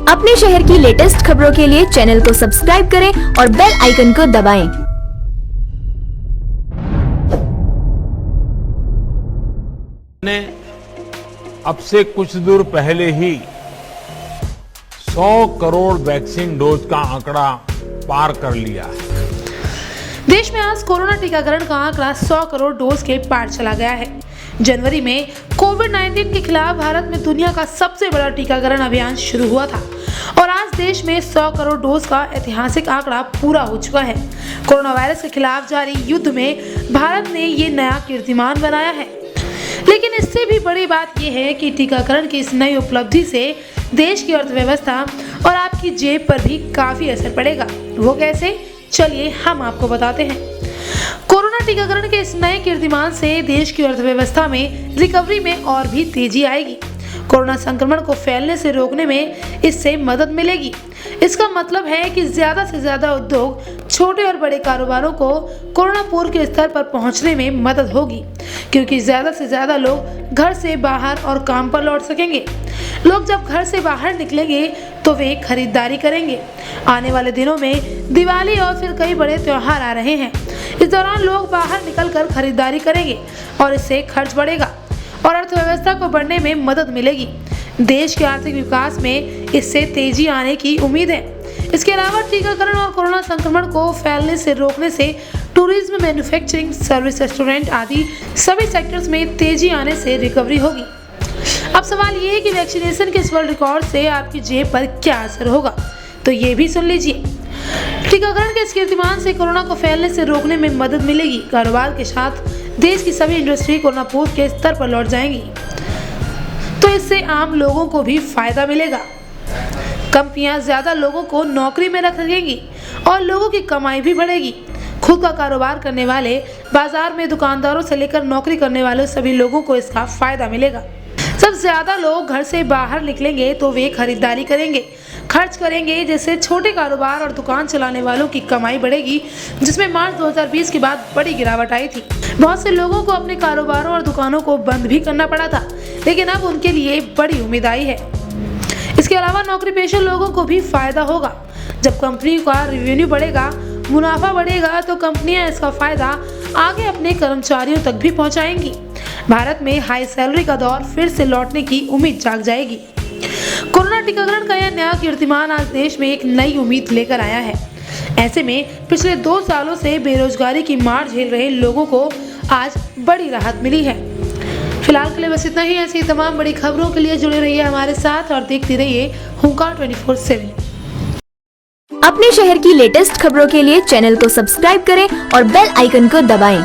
अपने शहर की लेटेस्ट खबरों के लिए चैनल को सब्सक्राइब करें और बेल आइकन को दबाएं। ने अब से कुछ दूर पहले ही 100 करोड़ वैक्सीन डोज का आंकड़ा पार कर लिया है। देश में आज कोरोना टीकाकरण का आंकड़ा 100 करोड़ डोज के पार चला गया है। जनवरी में कोविड-19 के खिलाफ भारत में दुनिया का सबसे बड़ा टीकाकरण अभियान शुरू हुआ था और आज देश में 100 करोड़ डोज का ऐतिहासिक आंकड़ा पूरा हो चुका है। कोरोना वायरस के खिलाफ जारी युद्ध में भारत ने ये नया कीर्तिमान बनाया है। लेकिन इससे भी बड़ी बात यह है कि टीकाकरण की इस नई उपलब्धि से देश की अर्थव्यवस्था और आपकी जेब पर भी काफी असर पड़ेगा। वो कैसे, चलिए हम आपको बताते हैं। कोरोना टीकाकरण के इस नए कीर्तिमान से देश की अर्थव्यवस्था में रिकवरी में और भी तेजी आएगी। कोरोना संक्रमण को फैलने से रोकने में इससे मदद मिलेगी। इसका मतलब है कि ज्यादा से ज्यादा उद्योग, छोटे और बड़े कारोबारों को कोरोना पूर्व के स्तर पर पहुंचने में मदद होगी, क्योंकि ज्यादा से ज्यादा लोग घर से बाहर और काम पर लौट सकेंगे। लोग जब घर से बाहर निकलेंगे तो वे खरीदारी करेंगे। आने वाले दिनों में दिवाली और फिर कई बड़े त्योहार आ रहे हैं। इस दौरान लोग बाहर निकलकर खरीदारी करेंगे और इससे खर्च बढ़ेगा और अर्थव्यवस्था को बढ़ने में मदद मिलेगी। देश के आर्थिक विकास में इससे तेजी आने की उम्मीद है। इसके अलावा टीकाकरण और कोरोना संक्रमण को फैलने से रोकने से टूरिज्म, मैन्युफैक्चरिंग, सर्विस, रेस्टोरेंट आदि सभी सेक्टर्स में तेजी आने से रिकवरी होगी। अब सवाल ये है कि वैक्सीनेशन के इस वर्ल्ड रिकॉर्ड से आपकी जेब पर क्या असर होगा, तो ये भी सुन लीजिए। टीकाकरण के इस कीर्तिमान से कोरोना को फैलने से रोकने में मदद मिलेगी। कारोबार के साथ देश की सभी इंडस्ट्री कोरोना पूर्व के स्तर पर लौट जाएंगी, तो इससे आम लोगों को भी फायदा मिलेगा। कंपनियां ज्यादा लोगों को नौकरी में रखेंगी और लोगों की कमाई भी बढ़ेगी। खुद का कारोबार करने वाले, बाजार में दुकानदारों से लेकर नौकरी करने वाले सभी लोगों को इसका फायदा मिलेगा। जब ज्यादा लोग घर से बाहर निकलेंगे तो वे खरीदारी करेंगे, खर्च करेंगे, जिससे छोटे कारोबार और दुकान चलाने वालों की कमाई बढ़ेगी, जिसमें मार्च 2020 के बाद बड़ी गिरावट आई थी। बहुत से लोगों को अपने कारोबारों और दुकानों को बंद भी करना पड़ा था, लेकिन अब उनके लिए बड़ी उम्मीद आई है। इसके अलावा नौकरी पेशा लोगों को भी फायदा होगा। जब कंपनी का रेवेन्यू बढ़ेगा, मुनाफा बढ़ेगा, तो कंपनियां इसका फायदा आगे अपने कर्मचारियों तक भी पहुंचाएंगी। भारत में हाई सैलरी का दौर फिर से लौटने की उम्मीद जाग जाएगी। कोरोना टीकाकरण का यह नया कीर्तिमान आज देश में एक नई उम्मीद लेकर आया है। ऐसे में पिछले 2 सालों से बेरोजगारी की मार झेल रहे लोगों को आज बड़ी राहत मिली है। फिलहाल के लिए बस इतना ही। ऐसी तमाम बड़ी खबरों के लिए जुड़े रहिए हमारे साथ और देखते रहिए हुंकार 24/7। अपने शहर की लेटेस्ट खबरों के लिए चैनल को सब्सक्राइब करें और बेल आइकन को दबाएं।